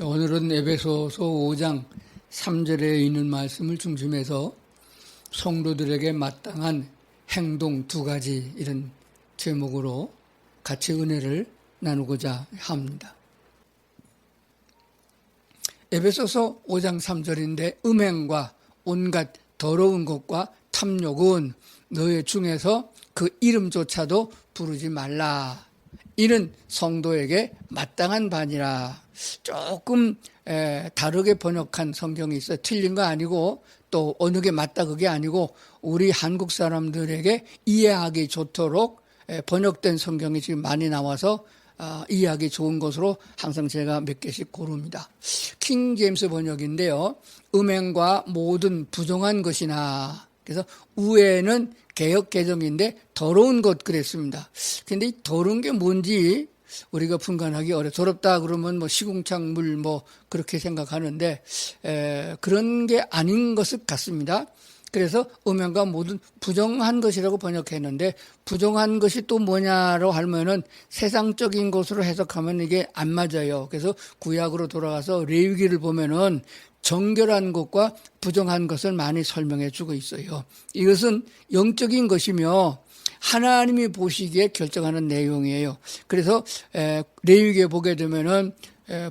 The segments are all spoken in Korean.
오늘은 에베소서 5장 3절에 있는 말씀을 중심해서 성도들에게 마땅한 행동 두 가지 이런 제목으로 같이 은혜를 나누고자 합니다. 에베소서 5장 3절인데 음행과 온갖 더러운 것과 탐욕은 너희 중에서 그 이름조차도 부르지 말라. 이는 성도에게 마땅한 바니라. 조금 다르게 번역한 성경이 있어요. 틀린 거 아니고 또 어느 게 맞다 그게 아니고 우리 한국 사람들에게 이해하기 좋도록 번역된 성경이 지금 많이 나와서 이해하기 좋은 것으로 항상 제가 몇 개씩 고릅니다. 킹 제임스 번역인데요. 음행과 모든 부정한 것이나, 그래서 우에는 개역 개정인데 더러운 것 그랬습니다. 근데 이 더러운 게 뭔지 우리가 분간하기 어려워. 더럽다 그러면 뭐 시궁창물 뭐 그렇게 생각하는데 그런 게 아닌 것 같습니다. 그래서 음행과 모든 부정한 것이라고 번역했는데 부정한 것이 또 뭐냐로 하면은 세상적인 것으로 해석하면 이게 안 맞아요. 그래서 구약으로 돌아가서 레위기를 보면은 정결한 것과 부정한 것을 많이 설명해 주고 있어요. 이것은 영적인 것이며 하나님이 보시기에 결정하는 내용이에요. 그래서 레위기에 보게 되면은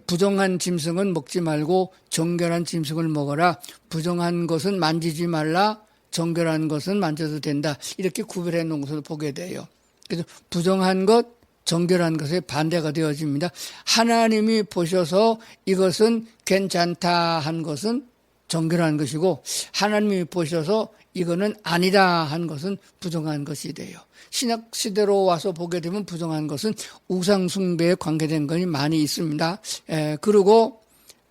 부정한 짐승은 먹지 말고 정결한 짐승을 먹어라. 부정한 것은 만지지 말라. 정결한 것은 만져도 된다. 이렇게 구별해 놓은 것을 보게 돼요. 그래서 부정한 것, 정결한 것의 반대가 되어집니다. 하나님이 보셔서 이것은 괜찮다 한 것은 정결한 것이고 하나님이 보셔서 이거는 아니다 한 것은 부정한 것이 돼요. 신약 시대로 와서 보게 되면 부정한 것은 우상 숭배에 관계된 것이 많이 있습니다. 그리고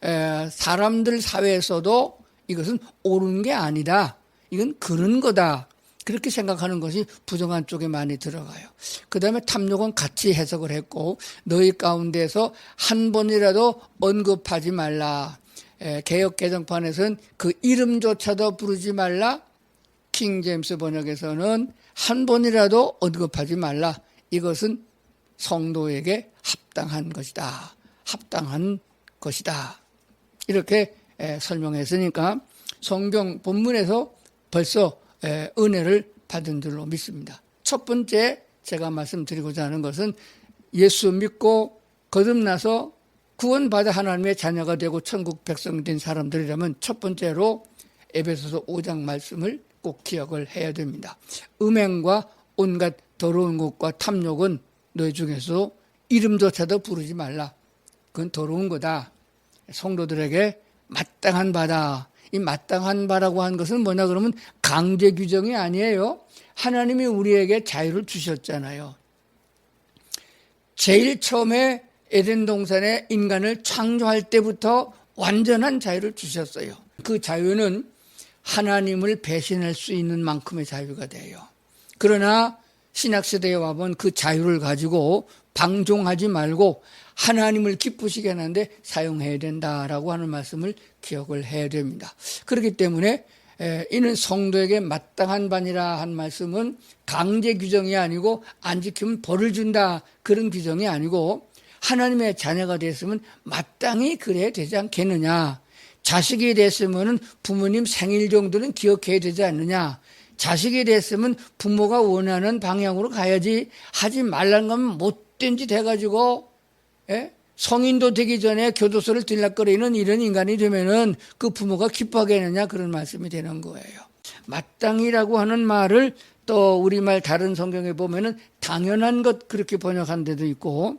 사람들 사회에서도 이것은 옳은 게 아니다. 이건 그런 거다. 그렇게 생각하는 것이 부정한 쪽에 많이 들어가요. 그 다음에 탐욕은 같이 해석을 했고 너희 가운데서 한 번이라도 언급하지 말라. 개역 개정판에서는 그 이름조차도 부르지 말라. 킹 제임스 번역에서는 한 번이라도 언급하지 말라. 이것은 성도에게 합당한 것이다. 합당한 것이다. 이렇게 설명했으니까 성경 본문에서 벌써 은혜를 받은 줄로 믿습니다. 첫 번째 제가 말씀드리고자 하는 것은 예수 믿고 거듭나서 구원받아 하나님의 자녀가 되고 천국 백성이 된 사람들이라면 첫 번째로 에베소서 5장 말씀을 꼭 기억을 해야 됩니다. 음행과 온갖 더러운 것과 탐욕은 너희 중에서 이름조차도 부르지 말라. 그건 더러운 거다. 성도들에게 마땅한 바다. 이 마땅한 바라고 한 것은 뭐냐 그러면 강제 규정이 아니에요. 하나님이 우리에게 자유를 주셨잖아요. 제일 처음에 에덴 동산에 인간을 창조할 때부터 완전한 자유를 주셨어요. 그 자유는 하나님을 배신할 수 있는 만큼의 자유가 돼요. 그러나 신약시대에 와보면 그 자유를 가지고 방종하지 말고 하나님을 기쁘시게 하는데 사용해야 된다라고 하는 말씀을 기억을 해야 됩니다. 그렇기 때문에 이는 성도에게 마땅한 바니라 한 말씀은 강제 규정이 아니고 안 지키면 벌을 준다 그런 규정이 아니고 하나님의 자녀가 됐으면 마땅히 그래야 되지 않겠느냐. 자식이 됐으면 부모님 생일 정도는 기억해야 되지 않느냐. 자식이 됐으면 부모가 원하는 방향으로 가야지 하지 말라는 건 못된 짓 해가지고 성인도 되기 전에 교도소를 들락거리는 이런 인간이 되면은 그 부모가 기뻐하겠느냐 그런 말씀이 되는 거예요. 마땅히라고 하는 말을 또 우리말 다른 성경에 보면은 당연한 것 그렇게 번역한 데도 있고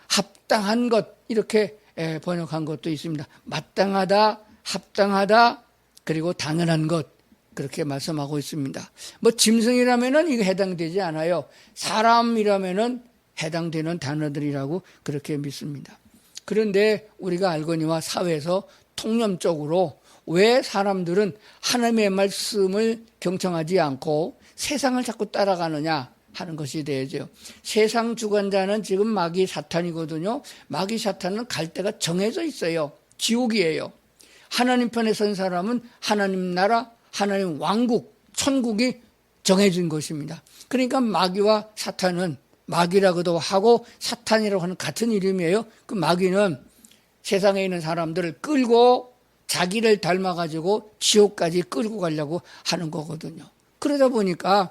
합당한 것 이렇게 번역한 것도 있습니다. 마땅하다, 합당하다, 그리고 당연한 것 그렇게 말씀하고 있습니다. 뭐 짐승이라면은 이거 해당되지 않아요. 사람이라면은 해당되는 단어들이라고 그렇게 믿습니다. 그런데 우리가 알거니와 사회에서 통념적으로 왜 사람들은 하나님의 말씀을 경청하지 않고 세상을 자꾸 따라가느냐 하는 것이 되죠. 세상 주관자는 지금 마귀 사탄이거든요. 마귀 사탄은 갈 데가 정해져 있어요. 지옥이에요. 하나님 편에 선 사람은 하나님 나라, 하나님 왕국, 천국이 정해진 것입니다. 그러니까 마귀와 사탄은 마귀라고도 하고 사탄이라고 하는 같은 이름이에요. 그 마귀는 세상에 있는 사람들을 끌고 자기를 닮아가지고 지옥까지 끌고 가려고 하는 거거든요. 그러다 보니까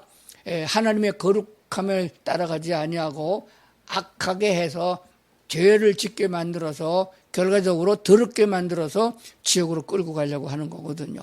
하나님의 거룩함을 따라가지 아니하고 악하게 해서 죄를 짓게 만들어서 결과적으로 더럽게 만들어서 지옥으로 끌고 가려고 하는 거거든요.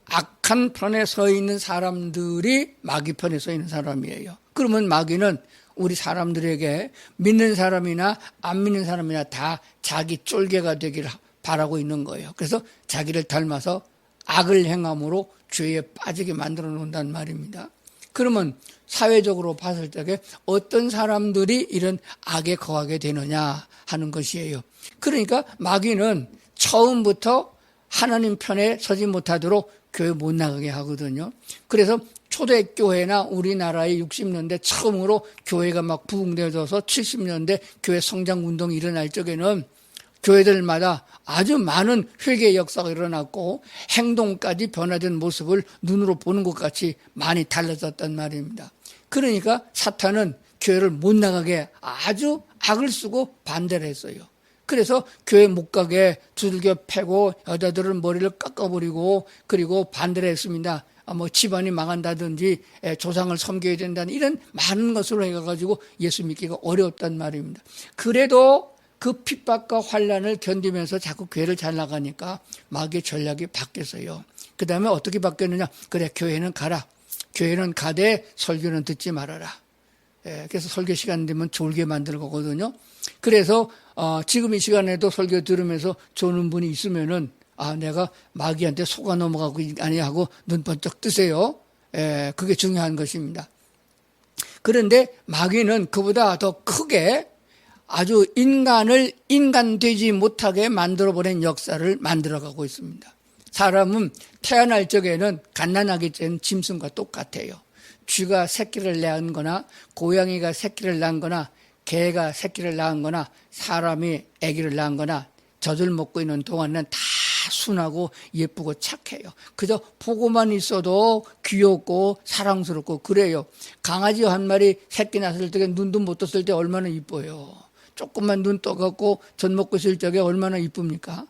악한 편에 서 있는 사람들이 마귀 편에 서 있는 사람이에요. 그러면 마귀는 우리 사람들에게 믿는 사람이나 안 믿는 사람이나 다 자기 쫄개가 되기를 바라고 있는 거예요. 그래서 자기를 닮아서 악을 행함으로 죄에 빠지게 만들어 놓는단 말입니다. 그러면 사회적으로 봤을 때 어떤 사람들이 이런 악에 거하게 되느냐 하는 것이에요. 그러니까 마귀는 처음부터 하나님 편에 서지 못하도록 교회 못 나가게 하거든요. 그래서 초대교회나 우리나라의 60년대 처음으로 교회가 막 부흥되어져서 70년대 교회 성장운동이 일어날 적에는 교회들마다 아주 많은 회개의 역사가 일어났고 행동까지 변화된 모습을 눈으로 보는 것 같이 많이 달라졌단 말입니다. 그러니까 사탄은 교회를 못 나가게 아주 악을 쓰고 반대를 했어요. 그래서 교회 못 가게 두들겨 패고 여자들은 머리를 깎아버리고 그리고 반대를 했습니다. 뭐 집안이 망한다든지 조상을 섬겨야 된다는 이런 많은 것으로 해가지고 예수 믿기가 어려웠단 말입니다. 그래도 그 핍박과 환난을 견디면서 자꾸 교회를 잘 나가니까 마귀의 전략이 바뀌었어요. 그 다음에 어떻게 바뀌었느냐. 그래, 교회는 가라. 교회는 가되 설교는 듣지 말아라. 그래서 설교 시간 되면 졸게 만들 거거든요. 그래서 지금 이 시간에도 설교 들으면서 조는 분이 있으면은 내가 마귀한테 속아 넘어가고 아니하고 눈 번쩍 뜨세요. 그게 중요한 것입니다. 그런데 마귀는 그보다 더 크게 아주 인간을 인간 되지 못하게 만들어버린 역사를 만들어가고 있습니다. 사람은 태어날 적에는 갓난아기 때는 짐승과 똑같아요. 쥐가 새끼를 낳은 거나 고양이가 새끼를 낳은 거나 개가 새끼를 낳은 거나 사람이 아기를 낳은 거나 젖을 먹고 있는 동안은 다 순하고 예쁘고 착해요. 그저 보고만 있어도 귀엽고 사랑스럽고 그래요. 강아지 한 마리 새끼 낳았을 때 눈도 못 떴을 때 얼마나 이뻐요. 조금만 눈 떠갖고 젖 먹고 있을 적에 얼마나 이쁩니까?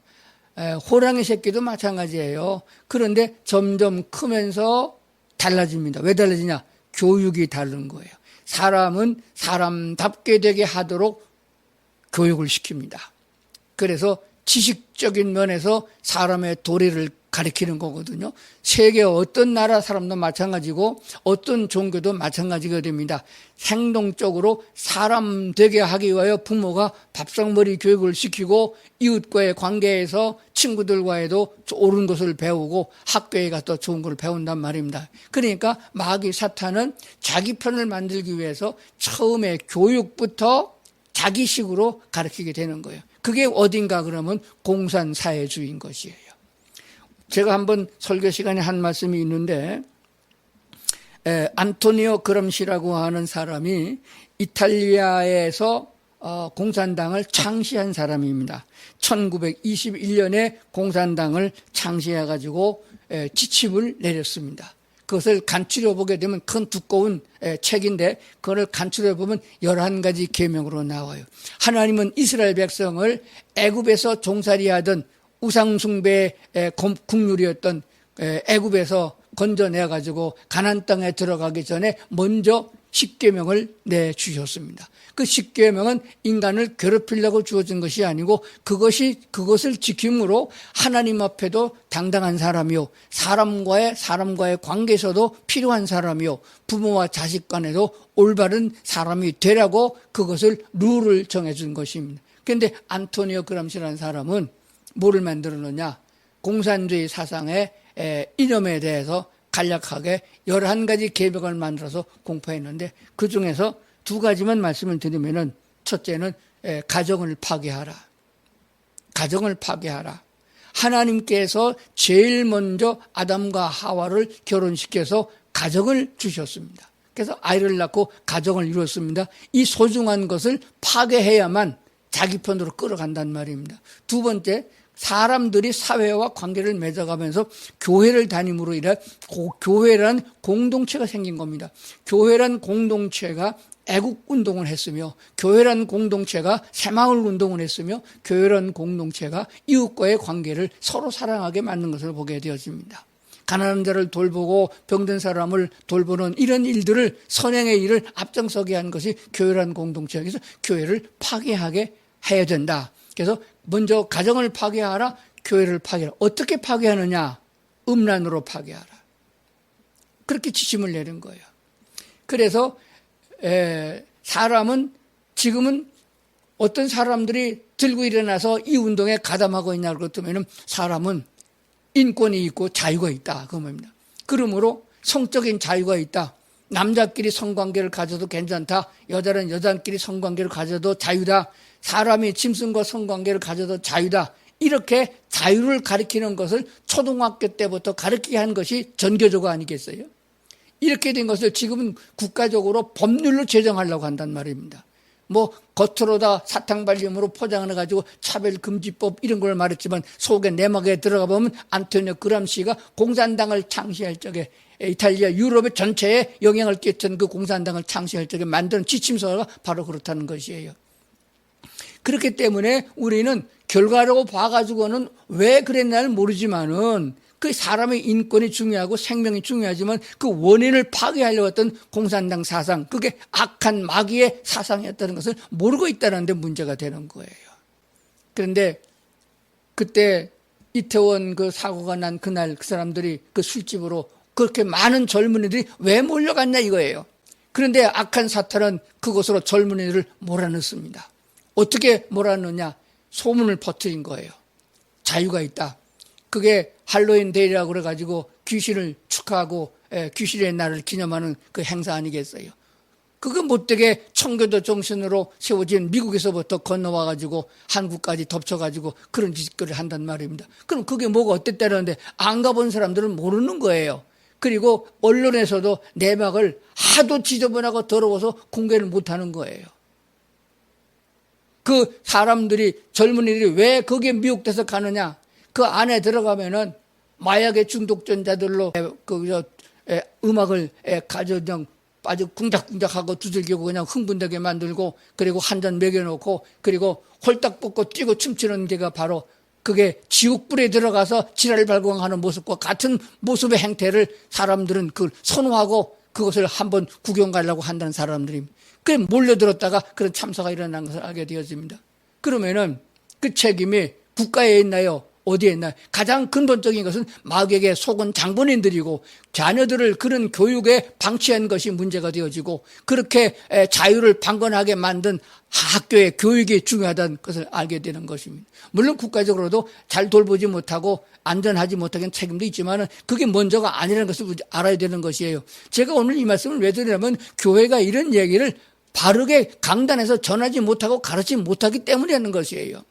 호랑이 새끼도 마찬가지예요. 그런데 점점 크면서 달라집니다. 왜 달라지냐? 교육이 다른 거예요. 사람은 사람답게 되게 하도록 교육을 시킵니다. 그래서 지식적인 면에서 사람의 도리를 가리키는 거거든요. 세계 어떤 나라 사람도 마찬가지고 어떤 종교도 마찬가지가 됩니다. 행동적으로 사람 되게 하기 위하여 부모가 밥상머리 교육을 시키고 이웃과의 관계에서 친구들과에도 옳은 것을 배우고 학교에 가서 좋은 걸 배운단 말입니다. 그러니까 마귀 사탄은 자기 편을 만들기 위해서 처음에 교육부터 자기식으로 가르치게 되는 거예요. 그게 어딘가 그러면 공산사회주의인 것이에요. 제가 한번 설교 시간에 한 말씀이 있는데 안토니오 그람시라고 하는 사람이 이탈리아에서 공산당을 창시한 사람입니다. 1921년에 공산당을 창시해가지고 지침을 내렸습니다. 그것을 간추려 보게 되면 큰 두꺼운 책인데 그걸 간추려 보면 11가지 계명으로 나와요. 하나님은 이스라엘 백성을 애굽에서 종살이하던 우상숭배의 국률이었던 애굽에서 건져내가지고 가나안 땅에 들어가기 전에 먼저 십계명을 내주셨습니다. 그 십계명은 인간을 괴롭히려고 주어진 것이 아니고 그것을 지킴으로 하나님 앞에도 당당한 사람이요, 사람과의 관계에서도 필요한 사람이요, 부모와 자식 간에도 올바른 사람이 되라고 그것을 룰을 정해준 것입니다. 그런데 안토니오 그람시라는 사람은 뭐를 만들었느냐? 공산주의 사상의 이념에 대해서 간략하게 11가지 계명을 만들어서 공포했는데 그 중에서 2가지만 말씀을 드리면은 첫째는 가정을 파괴하라. 가정을 파괴하라. 하나님께서 제일 먼저 아담과 하와를 결혼시켜서 가정을 주셨습니다. 그래서 아이를 낳고 가정을 이뤘습니다. 이 소중한 것을 파괴해야만 자기 편으로 끌어간단 말입니다. 2번째, 사람들이 사회와 관계를 맺어가면서 교회를 다님으로 인해 교회란 공동체가 생긴 겁니다. 교회란 공동체가 애국 운동을 했으며 교회라는 공동체가 새마을 운동을 했으며 교회라는 공동체가 이웃과의 관계를 서로 사랑하게 만든 것을 보게 되어집니다. 가난한 자를 돌보고 병든 사람을 돌보는 이런 일들을 선행의 일을 앞장서게 한 것이 교회라는 공동체에서 교회를 파괴하게 해야 된다. 그래서 먼저 가정을 파괴하라, 교회를 파괴하라. 어떻게 파괴하느냐? 음란으로 파괴하라. 그렇게 지침을 내린 거예요. 그래서 사람은 지금은 어떤 사람들이 들고 일어나서 이 운동에 가담하고 있냐 그렇다면 사람은 인권이 있고 자유가 있다. 그 말입니다. 그러므로 성적인 자유가 있다. 남자끼리 성관계를 가져도 괜찮다. 여자는 여자끼리 성관계를 가져도 자유다. 사람이 짐승과 성관계를 가져도 자유다. 이렇게 자유를 가리키는 것을 초등학교 때부터 가르치게 한 것이 전교조가 아니겠어요? 이렇게 된 것을 지금은 국가적으로 법률로 제정하려고 한단 말입니다. 뭐 겉으로다 사탕발림으로 포장을 해가지고 차별금지법 이런 걸 말했지만 속에 내막에 들어가 보면 안토니오 그람시가 공산당을 창시할 적에 이탈리아 유럽의 전체에 영향을 끼친 그 공산당을 창시할 적에 만든 지침서가 바로 그렇다는 것이에요. 그렇기 때문에 우리는 결과라고 봐가지고는 왜 그랬나를 모르지만은 그 사람의 인권이 중요하고 생명이 중요하지만 그 원인을 파괴하려고 했던 공산당 사상, 그게 악한 마귀의 사상이었다는 것을 모르고 있다는 데 문제가 되는 거예요. 그런데 그때 이태원 그 사고가 난 그날 그 사람들이 그 술집으로 그렇게 많은 젊은이들이 왜 몰려갔냐 이거예요. 그런데 악한 사탄은 그곳으로 젊은이들을 몰아넣습니다. 어떻게 몰아넣냐? 소문을 퍼뜨린 거예요. 자유가 있다. 그게 할로윈 데이라고 그래가지고 귀신을 축하하고 귀신의 날을 기념하는 그 행사 아니겠어요. 그거 못되게 청교도 정신으로 세워진 미국에서부터 건너와가지고 한국까지 덮쳐가지고 그런 짓거리를 한단 말입니다. 그럼 그게 뭐가 어땠다는데 안 가본 사람들은 모르는 거예요. 그리고 언론에서도 내막을 하도 지저분하고 더러워서 공개를 못하는 거예요. 그 사람들이 젊은이들이 왜 거기에 미혹돼서 가느냐? 그 안에 들어가면은 마약의 중독전자들로 음악을 가져정 아주 쿵작쿵작하고 두들기고 그냥 흥분되게 만들고 그리고 한 잔 먹여놓고 그리고 홀딱 벗고 뛰고 춤추는 게가 바로 그게 지옥불에 들어가서 지랄을 발광하는 모습과 같은 모습의 행태를 사람들은 그걸 선호하고 그것을 한번 구경 가려고 한다는 사람들입니다. 그래 몰려들었다가 그런 참사가 일어난 것을 알게 되었습니다. 그러면은 그 책임이 국가에 있나요? 어디에 있나요? 가장 근본적인 것은 마귀에게 속은 장본인들이고 자녀들을 그런 교육에 방치한 것이 문제가 되어지고 그렇게 자유를 방관하게 만든 학교의 교육이 중요하다는 것을 알게 되는 것입니다. 물론 국가적으로도 잘 돌보지 못하고 안전하지 못하게 책임도 있지만 그게 먼저가 아니라는 것을 알아야 되는 것이에요. 제가 오늘 이 말씀을 왜 드리냐면 교회가 이런 얘기를 바르게 강단에서 전하지 못하고 가르치지 못하기 때문이라는 것이에요.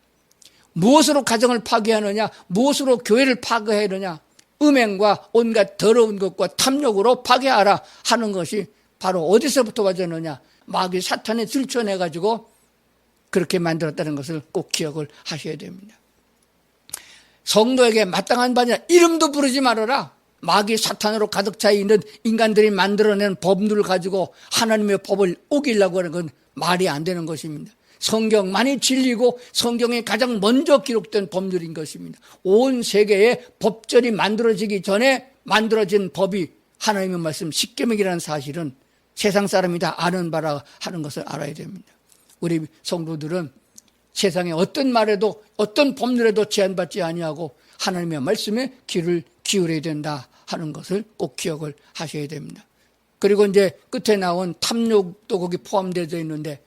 무엇으로 가정을 파괴하느냐, 무엇으로 교회를 파괴하느냐, 음행과 온갖 더러운 것과 탐욕으로 파괴하라 하는 것이 바로 어디서부터 와졌느냐, 마귀 사탄이 들춰내가지고 그렇게 만들었다는 것을 꼭 기억을 하셔야 됩니다. 성도에게 마땅한 바냐 이름도 부르지 말아라. 마귀 사탄으로 가득 차 있는 인간들이 만들어낸 법률을 가지고 하나님의 법을 어기려고 하는 건 말이 안 되는 것입니다. 성경만이 진리고 성경에 가장 먼저 기록된 법률인 것입니다. 온 세계에 법절이 만들어지기 전에 만들어진 법이 하나님의 말씀 십계명이라는 사실은 세상 사람이 다 아는 바라 하는 것을 알아야 됩니다. 우리 성도들은 세상에 어떤 말에도 어떤 법률에도 제한받지 아니하고 하나님의 말씀에 귀를 기울여야 된다 하는 것을 꼭 기억을 하셔야 됩니다. 그리고 이제 끝에 나온 탐욕도 거기 포함되어 있는데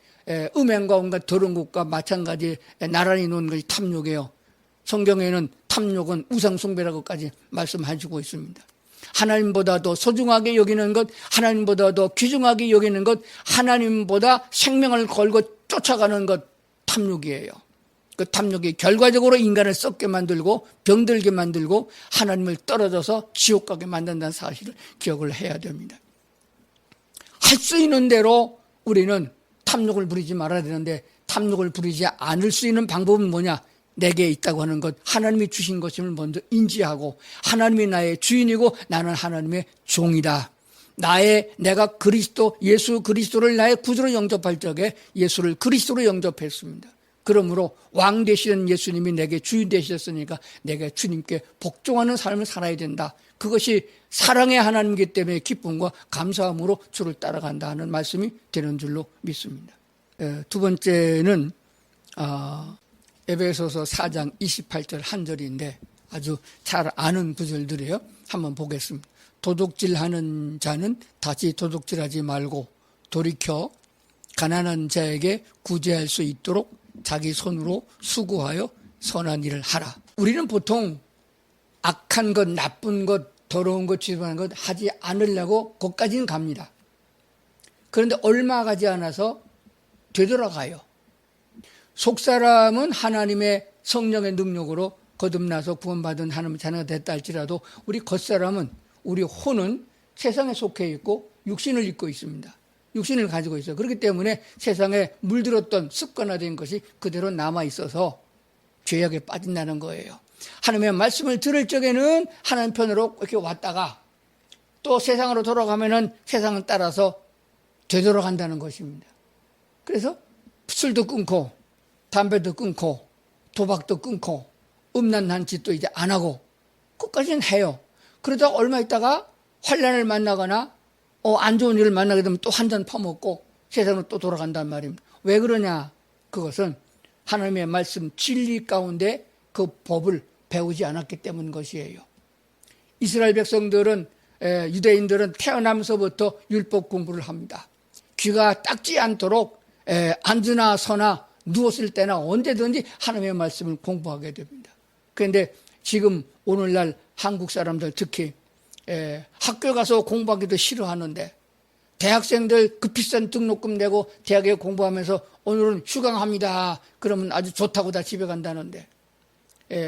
음행과 온갖 더러운 것과 마찬가지 나란히 놓은 것이 탐욕이에요. 성경에는 탐욕은 우상숭배라고까지 말씀하시고 있습니다. 하나님보다도 소중하게 여기는 것, 하나님보다도 귀중하게 여기는 것, 하나님보다 생명을 걸고 쫓아가는 것, 탐욕이에요. 그 탐욕이 결과적으로 인간을 썩게 만들고 병들게 만들고 하나님을 떨어져서 지옥 가게 만든다는 사실을 기억을 해야 됩니다. 할 수 있는 대로 우리는 탐욕을 부리지 말아야 되는데 탐욕을 부리지 않을 수 있는 방법은 뭐냐? 내게 있다고 하는 것, 하나님이 주신 것임을 먼저 인지하고 하나님이 나의 주인이고 나는 하나님의 종이다. 내가 그리스도, 예수 그리스도를 나의 구주로 영접할 적에 예수를 그리스도로 영접했습니다. 그러므로 왕 되시는 예수님이 내게 주인 되셨으니까 내가 주님께 복종하는 삶을 살아야 된다. 그것이 사랑의 하나님이기 때문에 기쁨과 감사함으로 주를 따라간다 하는 말씀이 되는 줄로 믿습니다. 두 번째는 에베소서 4장 28절 한 절인데 아주 잘 아는 구절들이에요. 한번 보겠습니다. 도둑질하는 자는 다시 도둑질하지 말고 돌이켜 가난한 자에게 구제할 수 있도록 자기 손으로 수고하여 선한 일을 하라. 우리는 보통 악한 것, 나쁜 것, 더러운 것, 지저분한 것 하지 않으려고 거기까지는 갑니다. 그런데 얼마 가지 않아서 되돌아가요. 속사람은 하나님의 성령의 능력으로 거듭나서 구원받은 하나님의 자녀가 됐다 할지라도 우리 겉사람은, 우리 혼은 세상에 속해 있고 육신을 입고 있습니다. 육신을 가지고 있어요. 그렇기 때문에 세상에 물들었던 습관화된 것이 그대로 남아있어서 죄악에 빠진다는 거예요. 하나님의 말씀을 들을 적에는 하나님 편으로 이렇게 왔다가 또 세상으로 돌아가면은 세상을 따라서 되돌아간다는 것입니다. 그래서 술도 끊고 담배도 끊고 도박도 끊고 음란한 짓도 이제 안 하고 그것까지는 해요. 그러다 얼마 있다가 환난을 만나거나 안 좋은 일을 만나게 되면 또 한 잔 퍼먹고 세상으로 또 돌아간단 말입니다. 왜 그러냐? 그것은 하나님의 말씀 진리 가운데 그 법을 배우지 않았기 때문인 것이에요. 이스라엘 백성들은, 유대인들은 태어나면서부터 율법 공부를 합니다. 귀가 닦지 않도록 앉으나 서나 누웠을 때나 언제든지 하나님의 말씀을 공부하게 됩니다. 그런데 지금 오늘날 한국 사람들 특히 학교 가서 공부하기도 싫어하는데 대학생들 그 비싼 등록금 내고 대학에 공부하면서 오늘은 휴강합니다. 그러면 아주 좋다고 다 집에 간다는데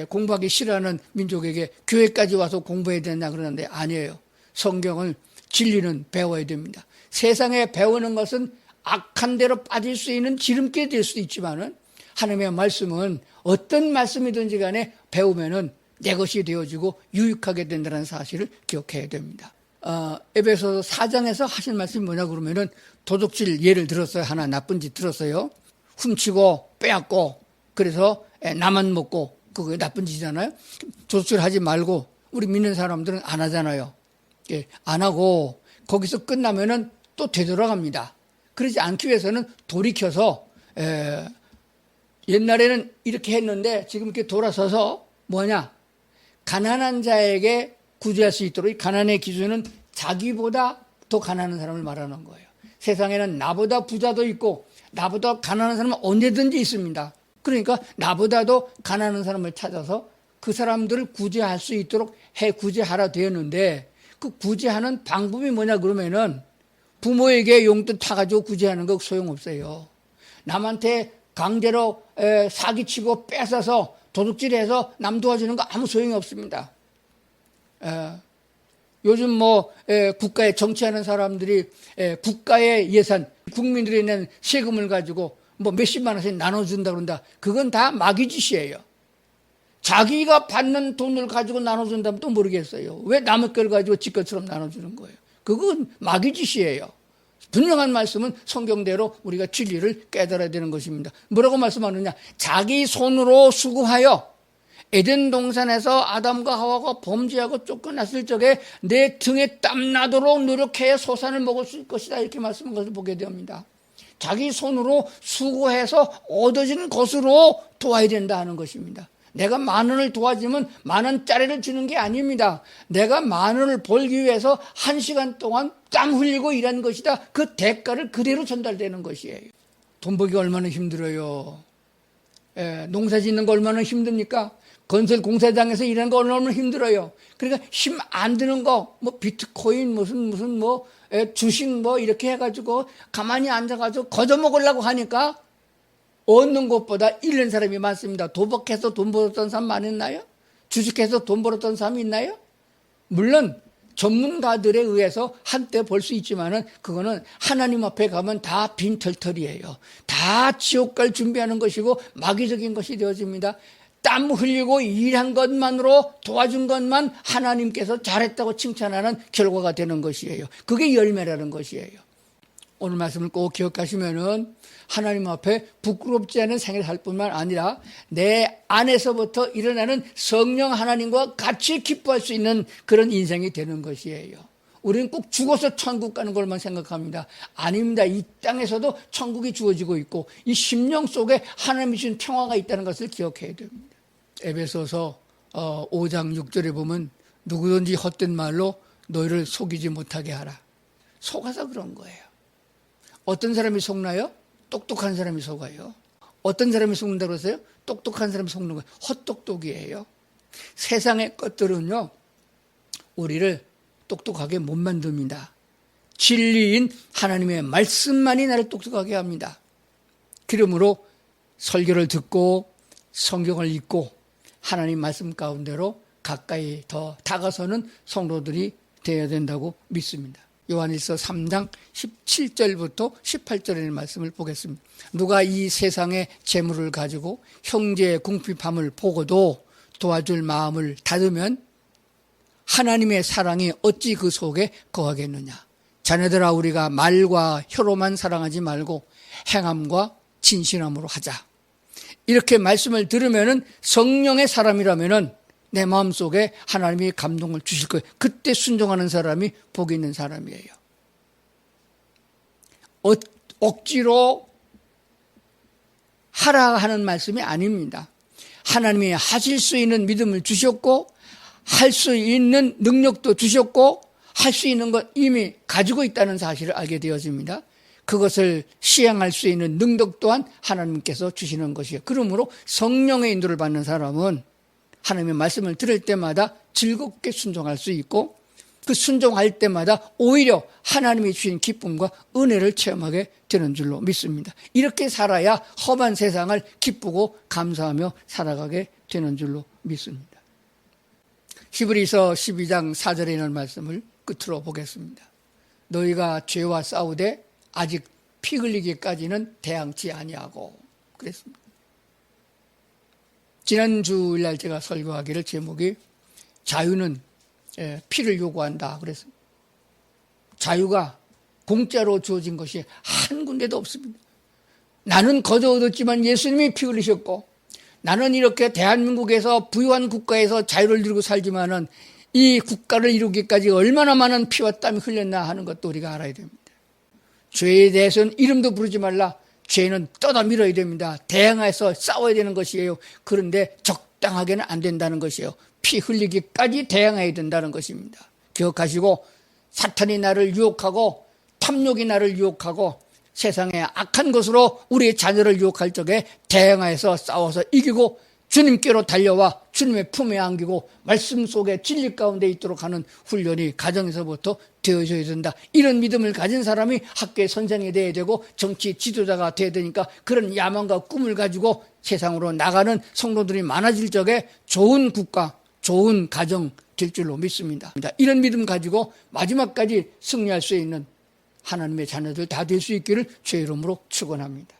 공부하기 싫어하는 민족에게 교회까지 와서 공부해야 되냐 그러는데 아니에요. 성경을 진리는 배워야 됩니다. 세상에 배우는 것은 악한 대로 빠질 수 있는 지름길이 될 수도 있지만은 하나님의 말씀은 어떤 말씀이든지 간에 배우면은 내 것이 되어지고 유익하게 된다는 사실을 기억해야 됩니다. 에베소서 4장에서 하실 말씀이 뭐냐 그러면은 도둑질 예를 들었어요. 하나 나쁜 짓 들었어요. 훔치고 빼앗고 그래서 나만 먹고 그거 나쁜 짓이잖아요. 도둑질 하지 말고 우리 믿는 사람들은 안 하잖아요. 안 하고 거기서 끝나면은 또 되돌아갑니다. 그러지 않기 위해서는 돌이켜서 옛날에는 이렇게 했는데 지금 이렇게 돌아서서 뭐냐? 가난한 자에게 구제할 수 있도록 이 가난의 기준은 자기보다 더 가난한 사람을 말하는 거예요. 세상에는 나보다 부자도 있고 나보다 가난한 사람은 언제든지 있습니다. 그러니까 나보다도 가난한 사람을 찾아서 그 사람들을 구제할 수 있도록 구제하라 되었는데 그 구제하는 방법이 뭐냐 그러면은 부모에게 용돈 타가지고 구제하는 거 소용없어요. 남한테 강제로 사기치고 뺏어서 도둑질해서 남 도와주는 거 아무 소용이 없습니다. 요즘 국가에 정치하는 사람들이 국가의 예산, 국민들이 낸 세금을 가지고 몇십만 원씩 나눠준다 그런다. 그건 다 마귀짓이에요. 자기가 받는 돈을 가지고 나눠준다면 또 모르겠어요. 왜 남의 걸 가지고 지 것처럼 나눠주는 거예요. 그건 마귀짓이에요. 분명한 말씀은 성경대로 우리가 진리를 깨달아야 되는 것입니다. 뭐라고 말씀하느냐? 자기 손으로 수고하여 에덴 동산에서 아담과 하와가 범죄하고 쫓겨났을 적에 내 등에 땀나도록 노력해 소산을 먹을 수 있을 것이다. 이렇게 말씀한 것을 보게 됩니다. 자기 손으로 수고해서 얻어지는 것으로 도와야 된다 하는 것입니다. 내가 만 원을 도와주면 만 원짜리를 주는 게 아닙니다. 내가 만 원을 벌기 위해서 1시간 동안 땀 흘리고 일한 것이다. 그 대가를 그대로 전달되는 것이에요. 돈 벌기 얼마나 힘들어요. 농사 짓는 거 얼마나 힘듭니까? 건설 공사장에서 일하는 거 얼마나 힘들어요. 그러니까 힘 안 드는 거, 비트코인 무슨 주식 이렇게 해가지고 가만히 앉아가지고 거저 먹으려고 하니까 얻는 것보다 잃는 사람이 많습니다. 도박해서 돈 벌었던 사람 많았나요? 주식해서 돈 벌었던 사람이 있나요? 물론 전문가들에 의해서 한때 벌 수 있지만은 그거는 하나님 앞에 가면 다 빈털털이에요. 다 지옥 갈 준비하는 것이고 마귀적인 것이 되어집니다. 땀 흘리고 일한 것만으로 도와준 것만 하나님께서 잘했다고 칭찬하는 결과가 되는 것이에요. 그게 열매라는 것이에요. 오늘 말씀을 꼭 기억하시면은 하나님 앞에 부끄럽지 않은 생애를 살 뿐만 아니라 내 안에서부터 일어나는 성령 하나님과 같이 기뻐할 수 있는 그런 인생이 되는 것이에요. 우리는 꼭 죽어서 천국 가는 것만 생각합니다. 아닙니다. 이 땅에서도 천국이 주어지고 있고 이 심령 속에 하나님이 주신 평화가 있다는 것을 기억해야 됩니다. 에베소서 5장 6절에 보면 누구든지 헛된 말로 너희를 속이지 못하게 하라. 속아서 그런 거예요. 어떤 사람이 속나요? 똑똑한 사람이 속아요. 어떤 사람이 속는다고 그러세요? 똑똑한 사람이 속는 거예요. 헛똑똑이에요. 세상의 것들은요, 우리를 똑똑하게 못 만듭니다. 진리인 하나님의 말씀만이 나를 똑똑하게 합니다. 그러므로 설교를 듣고 성경을 읽고 하나님 말씀 가운데로 가까이 더 다가서는 성도들이 되어야 된다고 믿습니다. 요한일서 3장 17절부터 18절의 말씀을 보겠습니다. 누가 이 세상의 재물을 가지고 형제의 궁핍함을 보고도 도와줄 마음을 닫으면 하나님의 사랑이 어찌 그 속에 거하겠느냐. 자네들아, 우리가 말과 혀로만 사랑하지 말고 행함과 진실함으로 하자. 이렇게 말씀을 들으면은 성령의 사람이라면은 내 마음속에 하나님이 감동을 주실 거예요. 그때 순종하는 사람이 복 있는 사람이에요. 억지로 하라 하는 말씀이 아닙니다. 하나님이 하실 수 있는 믿음을 주셨고 할 수 있는 능력도 주셨고 할 수 있는 것 이미 가지고 있다는 사실을 알게 되어집니다. 그것을 시행할 수 있는 능력 또한 하나님께서 주시는 것이에요. 그러므로 성령의 인도를 받는 사람은 하나님의 말씀을 들을 때마다 즐겁게 순종할 수 있고 그 순종할 때마다 오히려 하나님이 주신 기쁨과 은혜를 체험하게 되는 줄로 믿습니다. 이렇게 살아야 험한 세상을 기쁘고 감사하며 살아가게 되는 줄로 믿습니다. 히브리서 12장 4절에 있는 말씀을 끝으로 보겠습니다. 너희가 죄와 싸우되 아직 피 흘리기까지는 대항치 아니하고 그랬습니다. 지난 주일날 제가 설교하기를 제목이 자유는 피를 요구한다 그랬습니다. 자유가 공짜로 주어진 것이 한 군데도 없습니다. 나는 거저 얻었지만 예수님이 피 흘리셨고 나는 이렇게 대한민국에서 부유한 국가에서 자유를 누리고 살지만은 이 국가를 이루기까지 얼마나 많은 피와 땀이 흘렸나 하는 것도 우리가 알아야 됩니다. 죄에 대해서는 이름도 부르지 말라. 죄는 떠다 밀어야 됩니다. 대항해서 싸워야 되는 것이에요. 그런데 적당하게는 안 된다는 것이에요. 피 흘리기까지 대항해야 된다는 것입니다. 기억하시고 사탄이 나를 유혹하고 탐욕이 나를 유혹하고 세상의 악한 것으로 우리의 자녀를 유혹할 적에 대항해서 싸워서 이기고 주님께로 달려와 주님의 품에 안기고 말씀 속에 진리 가운데 있도록 하는 훈련이 가정에서부터 되어져야 된다. 이런 믿음을 가진 사람이 학교의 선생이 되어야 되고 정치 지도자가 되어야 되니까 그런 야망과 꿈을 가지고 세상으로 나가는 성도들이 많아질 적에 좋은 국가, 좋은 가정 될 줄로 믿습니다. 이런 믿음 가지고 마지막까지 승리할 수 있는 하나님의 자녀들 다 될 수 있기를 주의 이름으로 축원합니다.